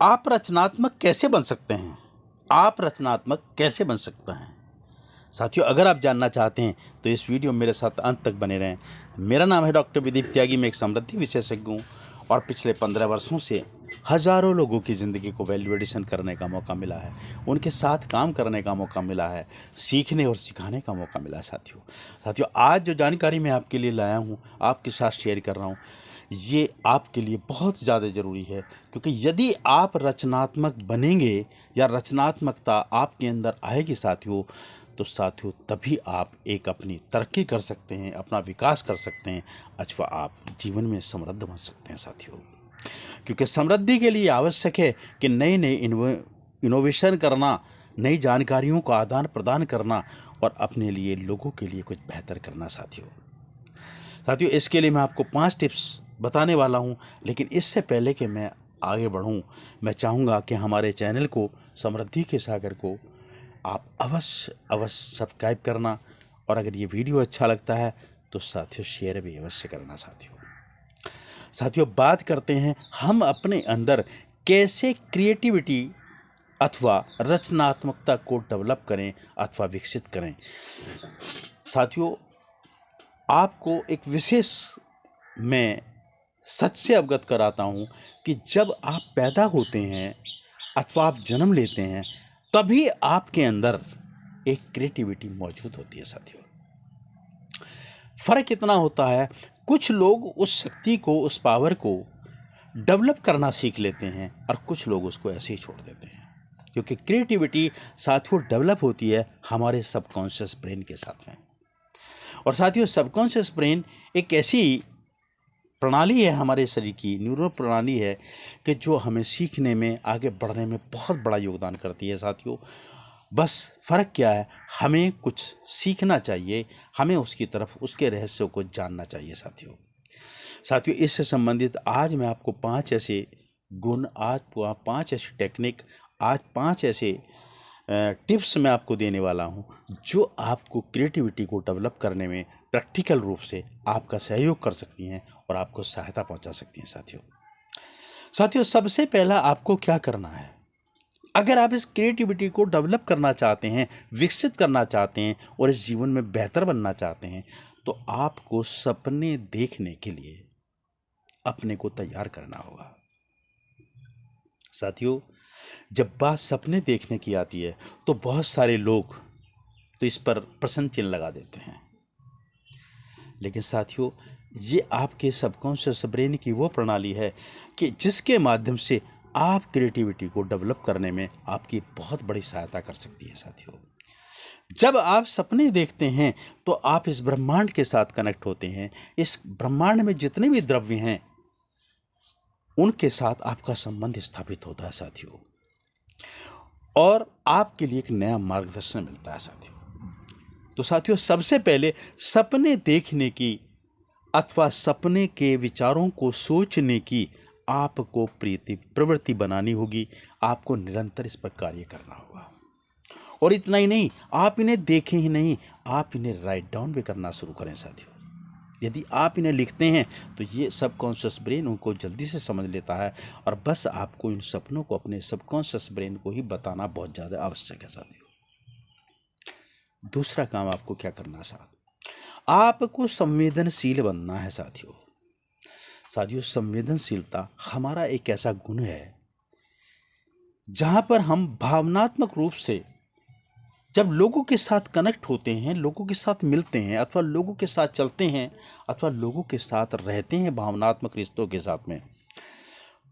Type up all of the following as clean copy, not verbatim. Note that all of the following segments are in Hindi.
आप रचनात्मक कैसे बन सकते हैं? आप रचनात्मक कैसे बन सकते हैं? साथियों, अगर आप जानना चाहते हैं तो इस वीडियो में मेरे साथ अंत तक बने रहें। मेरा नाम है डॉक्टर विदीप त्यागी। मैं एक समृद्धि विशेषज्ञ हूँ और पिछले 15 वर्षों से हज़ारों लोगों की ज़िंदगी को वैल्यू एडिशन करने का मौका मिला है, उनके साथ काम करने का मौका मिला है, सीखने और सिखाने का मौका मिला है। साथियों, आज जो जानकारी मैं आपके लिए लाया हूँ, आपके साथ शेयर कर रहा हूँ, ये आपके लिए बहुत ज़्यादा ज़रूरी है, क्योंकि यदि आप रचनात्मक बनेंगे या रचनात्मकता आपके अंदर आएगी साथियों, तभी आप एक अपनी तरक्की कर सकते हैं, अपना विकास कर सकते हैं, अथवा आप जीवन में समृद्ध बन सकते हैं साथियों। क्योंकि समृद्धि के लिए आवश्यक है कि नए नए इनोवेशन करना, नई जानकारियों का आदान प्रदान करना और अपने लिए, लोगों के लिए कुछ बेहतर करना साथियों, इसके लिए मैं आपको 5 टिप्स बताने वाला हूं। लेकिन इससे पहले कि मैं आगे बढ़ूं, मैं चाहूँगा कि हमारे चैनल को, समृद्धि के सागर को, आप अवश्य सब्सक्राइब करना, और अगर ये वीडियो अच्छा लगता है तो साथियों शेयर भी अवश्य करना। साथियों, बात करते हैं हम अपने अंदर कैसे क्रिएटिविटी अथवा रचनात्मकता को डेवलप करें अथवा विकसित करें। साथियों, आपको एक विशेष मैं सच से अवगत कराता हूं कि जब आप पैदा होते हैं अथवा आप जन्म लेते हैं, तभी आपके अंदर एक क्रिएटिविटी मौजूद होती है साथियों। फर्क इतना होता है, कुछ लोग उस शक्ति को, उस पावर को डेवलप करना सीख लेते हैं और कुछ लोग उसको ऐसे ही छोड़ देते हैं। क्योंकि क्रिएटिविटी साथियों डेवलप होती है हमारे सबकॉन्शियस ब्रेन के साथ में। और साथियों, सबकॉन्शियस ब्रेन एक ऐसी प्रणाली है हमारे शरीर की, न्यूरो प्रणाली है, कि जो हमें सीखने में, आगे बढ़ने में बहुत बड़ा योगदान करती है साथियों। बस फ़र्क क्या है, हमें कुछ सीखना चाहिए, हमें उसकी तरफ, उसके रहस्यों को जानना चाहिए साथियों। इससे संबंधित आज मैं आपको 5 ऐसे गुण, आज 5 ऐसी टेक्निक, आज 5 ऐसे टिप्स मैं आपको देने वाला हूं, जो आपको क्रिएटिविटी को डेवलप करने में प्रैक्टिकल रूप से आपका सहयोग कर सकती हैं और आपको सहायता पहुंचा सकती हैं साथियों, सबसे पहला आपको क्या करना है, अगर आप इस क्रिएटिविटी को डेवलप करना चाहते हैं, विकसित करना चाहते हैं और इस जीवन में बेहतर बनना चाहते हैं, तो आपको सपने देखने के लिए अपने को तैयार करना होगा साथियों। जब बात सपने देखने की आती है तो बहुत सारे लोग तो इस पर प्रश्न चिन्ह लगा देते हैं, लेकिन साथियों, ये आपके सबकॉन्शियस ब्रेन की वो प्रणाली है कि जिसके माध्यम से आप क्रिएटिविटी को डेवलप करने में आपकी बहुत बड़ी सहायता कर सकती है साथियों। जब आप सपने देखते हैं तो आप इस ब्रह्मांड के साथ कनेक्ट होते हैं। इस ब्रह्मांड में जितने भी द्रव्य हैं उनके साथ आपका संबंध स्थापित होता है साथियों, और आपके लिए एक नया मार्गदर्शन मिलता है साथियों। तो साथियों, सबसे पहले सपने देखने की अथवा सपने के विचारों को सोचने की आपको प्रवृत्ति बनानी होगी। आपको निरंतर इस पर कार्य करना होगा, और इतना ही नहीं, आप इन्हें देखें ही नहीं, आप इन्हें राइट डाउन भी करना शुरू करें साथियों। यदि आप इन्हें लिखते हैं तो ये सबकॉन्शियस ब्रेन उनको जल्दी से समझ लेता है, और बस आपको इन सपनों को अपने सबकॉन्शियस ब्रेन को ही बताना बहुत ज़्यादा आवश्यक है साथियों। दूसरा काम आपको क्या करना है आपको संवेदनशील बनना है साथियों, संवेदनशीलता हमारा एक ऐसा गुण है जहां पर हम भावनात्मक रूप से जब लोगों के साथ कनेक्ट होते हैं, लोगों के साथ मिलते हैं, अथवा लोगों के साथ चलते हैं, अथवा लोगों के साथ रहते हैं भावनात्मक रिश्तों के साथ में,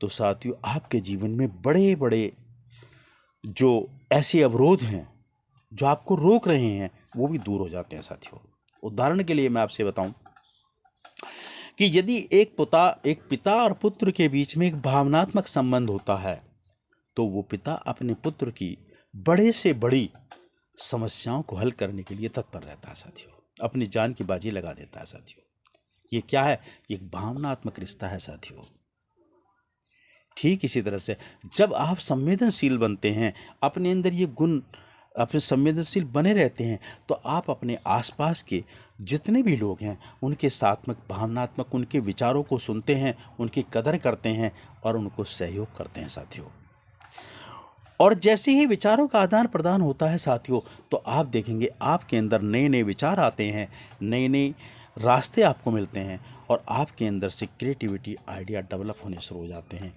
तो साथियों आपके जीवन में बड़े बड़े जो ऐसे अवरोध हैं जो आपको रोक रहे हैं वो भी दूर हो जाते हैं साथियों। उदाहरण के लिए मैं आपसे बताऊं कि यदि एक पिता और पुत्र के बीच में एक भावनात्मक संबंध होता है, तो वो पिता अपने पुत्र की बड़े से बड़ी समस्याओं को हल करने के लिए तत्पर रहता है साथियों, अपनी जान की बाजी लगा देता है साथियों। ये क्या है? एक भावनात्मक रिश्ता है साथियों। ठीक इसी तरह से जब आप संवेदनशील बनते हैं, अपने अंदर ये गुण, अपने संवेदनशील बने रहते हैं, तो आप अपने आसपास के जितने भी लोग हैं उनके साथ में भावनात्मक, उनके विचारों को सुनते हैं, उनकी कदर करते हैं और उनको सहयोग करते हैं साथियों। और जैसे ही विचारों का आदान प्रदान होता है साथियों, तो आप देखेंगे आपके अंदर नए नए विचार आते हैं, नए नए रास्ते आपको मिलते हैं और आपके अंदर से क्रिएटिविटी आइडिया डेवलप होने शुरू हो जाते हैं,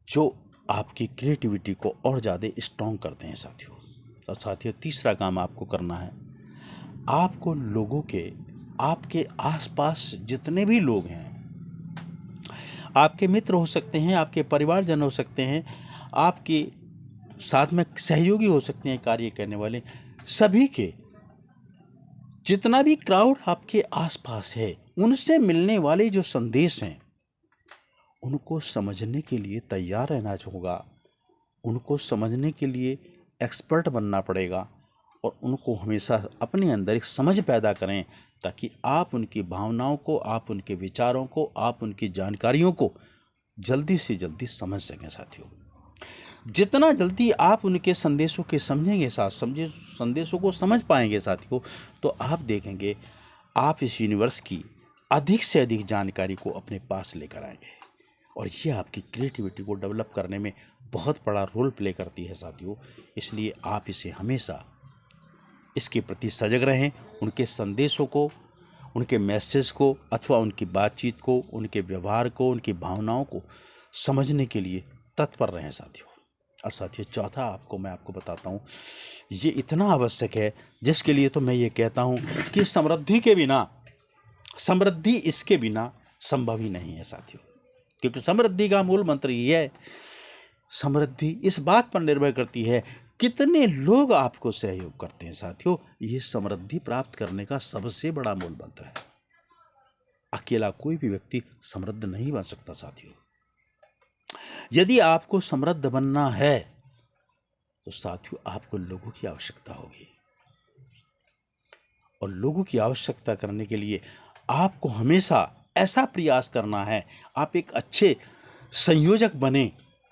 जो आपकी क्रिएटिविटी को और ज़्यादा स्ट्रॉन्ग करते हैं साथियों। तो साथियों, तीसरा काम आपको करना है, आपको लोगों के, आपके आसपास जितने भी लोग हैं, आपके मित्र हो सकते हैं, आपके परिवारजन हो सकते हैं, आपके साथ में सहयोगी हो सकते हैं कार्य करने वाले, सभी के जितना भी क्राउड आपके आसपास है, उनसे मिलने वाले जो संदेश हैं उनको समझने के लिए तैयार रहना होगा, उनको समझने के लिए एक्सपर्ट बनना पड़ेगा और उनको हमेशा अपने अंदर एक समझ पैदा करें, ताकि आप उनकी भावनाओं को, आप उनके विचारों को, आप उनकी जानकारियों को जल्दी से जल्दी समझ सकें साथियों। जितना जल्दी आप उनके संदेशों के समझेंगे, संदेशों को समझ पाएंगे साथियों, तो आप देखेंगे आप इस यूनिवर्स की अधिक से अधिक जानकारी को अपने पास लेकर आएंगे और ये आपकी क्रिएटिविटी को डेवलप करने में बहुत बड़ा रोल प्ले करती है साथियों। इसलिए आप इसे हमेशा इसके प्रति सजग रहें, उनके संदेशों को, उनके मैसेज को अथवा उनकी बातचीत को, उनके व्यवहार को, उनकी भावनाओं को समझने के लिए तत्पर रहें साथियों। और साथियों, चौथा मैं आपको बताता हूँ, ये इतना आवश्यक है जिसके लिए तो मैं ये कहता हूँ कि समृद्धि इसके बिना संभव ही नहीं है साथियों। क्योंकि समृद्धि का मूल मंत्र ये है, समृद्धि इस बात पर निर्भर करती है कितने लोग आपको सहयोग करते हैं साथियों। ये समृद्धि प्राप्त करने का सबसे बड़ा मूल मंत्र है। अकेला कोई भी व्यक्ति समृद्ध नहीं बन सकता साथियों। यदि आपको समृद्ध बनना है तो साथियों आपको लोगों की आवश्यकता होगी, और लोगों की आवश्यकता करने के लिए आपको हमेशा ऐसा प्रयास करना है, आप एक अच्छे संयोजक बने,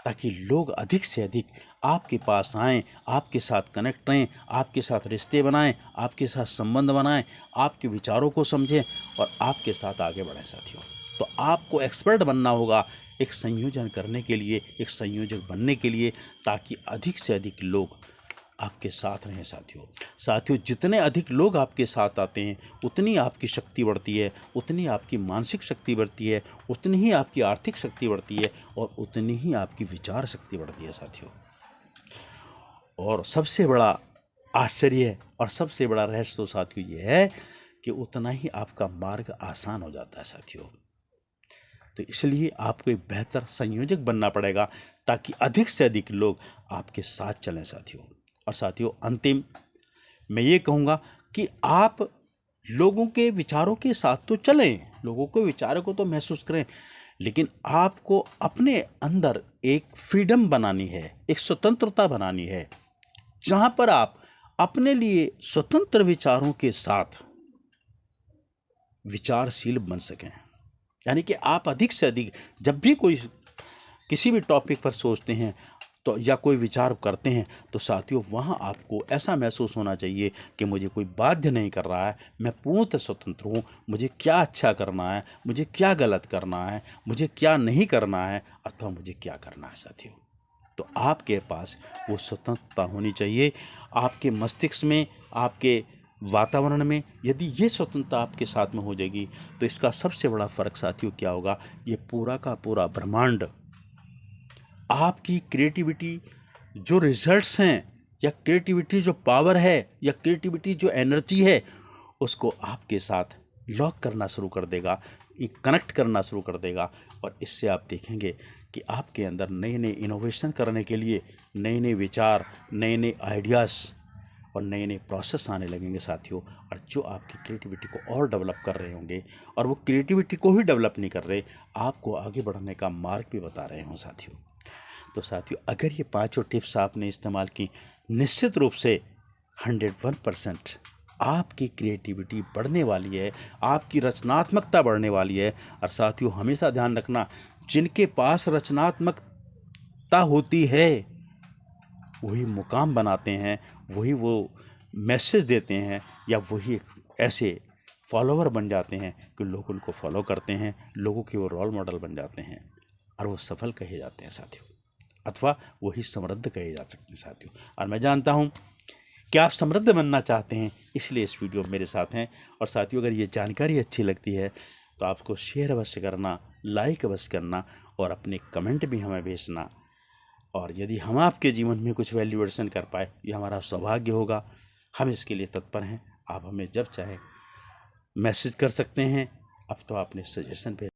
ताकि लोग अधिक से अधिक आपके पास आएं, आपके साथ कनेक्ट रहें, आपके साथ रिश्ते बनाएं, आपके साथ संबंध बनाएं, आपके विचारों को समझें और आपके साथ आगे बढ़ें साथियों। तो आपको एक्सपर्ट बनना होगा एक संयोजन करने के लिए, एक संयोजक बनने के लिए, ताकि अधिक से अधिक लोग आपके साथ रहें साथियों। जितने अधिक लोग आपके साथ आते हैं उतनी आपकी शक्ति बढ़ती है, उतनी आपकी मानसिक शक्ति बढ़ती है, उतनी ही आपकी आर्थिक शक्ति बढ़ती है और उतनी ही आपकी विचार शक्ति बढ़ती है साथियों। और सबसे बड़ा आश्चर्य और सबसे बड़ा रहस्य तो साथियों ये है कि उतना ही आपका मार्ग आसान हो जाता है साथियों। तो इसलिए आपको एक बेहतर संयोजक बनना पड़ेगा, ताकि अधिक से अधिक लोग आपके साथ चलें साथियों। और साथियों, अंतिम मैं ये कहूँगा कि आप लोगों के विचारों के साथ तो चलें, लोगों के विचारों को तो महसूस करें, लेकिन आपको अपने अंदर एक फ्रीडम बनानी है, एक स्वतंत्रता बनानी है, जहाँ पर आप अपने लिए स्वतंत्र विचारों के साथ विचारशील बन सकें। यानी कि आप अधिक से अधिक जब भी किसी भी टॉपिक पर सोचते हैं तो या कोई विचार करते हैं, तो साथियों वहाँ आपको ऐसा महसूस होना चाहिए कि मुझे कोई बाध्य नहीं कर रहा है, मैं पूर्णतः स्वतंत्र हूँ, मुझे क्या अच्छा करना है, मुझे क्या गलत करना है, मुझे क्या नहीं करना है, अथवा मुझे क्या करना है साथियों। तो आपके पास वो स्वतंत्रता होनी चाहिए। आपके मस्तिष्क में, आपके वातावरण में यदि ये स्वतंत्रता आपके साथ में हो जाएगी, तो इसका सबसे बड़ा फ़र्क साथियों क्या होगा, ये पूरा का पूरा ब्रह्मांड आपकी क्रिएटिविटी जो रिजल्ट्स हैं, या क्रिएटिविटी जो पावर है, या क्रिएटिविटी जो एनर्जी है, उसको आपके साथ लॉक करना शुरू कर देगा, कनेक्ट करना शुरू कर देगा। और इससे आप देखेंगे कि आपके अंदर नए नए इनोवेशन करने के लिए नए नए विचार, नए नए आइडियाज़ और नए नए प्रोसेस आने लगेंगे साथियों, और जो आपकी क्रिएटिविटी को और डेवलप कर रहे होंगे, और वो क्रिएटिविटी को ही डेवलप नहीं कर रहे, आपको आगे बढ़ने का मार्ग भी बता रहे हों साथियों। तो साथियों, अगर ये पांचों टिप्स आपने इस्तेमाल की, निश्चित रूप से 101% आपकी क्रिएटिविटी बढ़ने वाली है, आपकी रचनात्मकता बढ़ने वाली है। और साथियों, हमेशा ध्यान रखना, जिनके पास रचनात्मकता होती है वही मुकाम बनाते हैं, वही वो मैसेज देते हैं, या वही एक ऐसे फॉलोवर बन जाते हैं कि लोग उनको फॉलो करते हैं, लोगों के वो रोल मॉडल बन जाते हैं और वो सफल कहे जाते हैं साथियों। अथवा वही समृद्ध कहे जा सकते हैं साथियों। और मैं जानता हूँ कि आप समृद्ध बनना चाहते हैं, इसलिए इस वीडियो में मेरे साथ हैं। और साथियों, अगर ये जानकारी अच्छी लगती है तो आपको शेयर अवश्य करना, लाइक अवश्य करना और अपने कमेंट भी हमें भेजना। और यदि हम आपके जीवन में कुछ वैल्यू एडिशन कर पाए, ये हमारा सौभाग्य होगा। हम इसके लिए तत्पर हैं। आप हमें जब चाहे मैसेज कर सकते हैं। अब तो आपने सजेशन पे